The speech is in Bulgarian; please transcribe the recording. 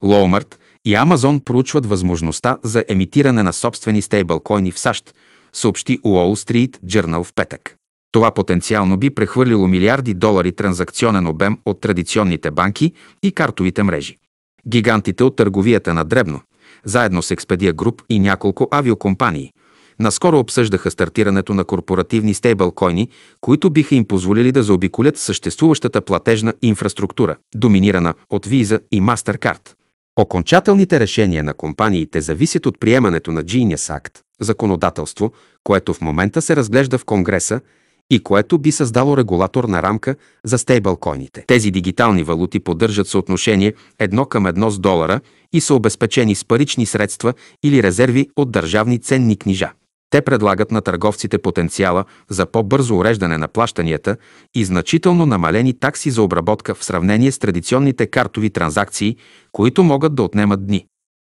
Walmart и Amazon проучват възможността за емитиране на собствени стейблкоини в САЩ, съобщи Wall Street Journal в петък. Това потенциално би прехвърлило милиарди долари транзакционен обем от традиционните банки и картовите мрежи. Гигантите от търговията на дребно, заедно с Expedia Group и няколко авиокомпании, наскоро обсъждаха стартирането на корпоративни стейблкоини, които биха им позволили да заобиколят съществуващата платежна инфраструктура, доминирана от Visa и MasterCard. Окончателните решения на компаниите зависят от приемането на Genius Act, законодателство, което в момента се разглежда в Конгреса и което би създало регулаторна рамка за стейблкоините. Тези дигитални валути поддържат съотношение 1:1 с долара и са обезпечени с парични средства или резерви от държавни ценни книжа. Те предлагат на търговците потенциала за по-бързо уреждане на плащанията и значително намалени такси за обработка в сравнение с традиционните картови транзакции, които могат да отнемат дни.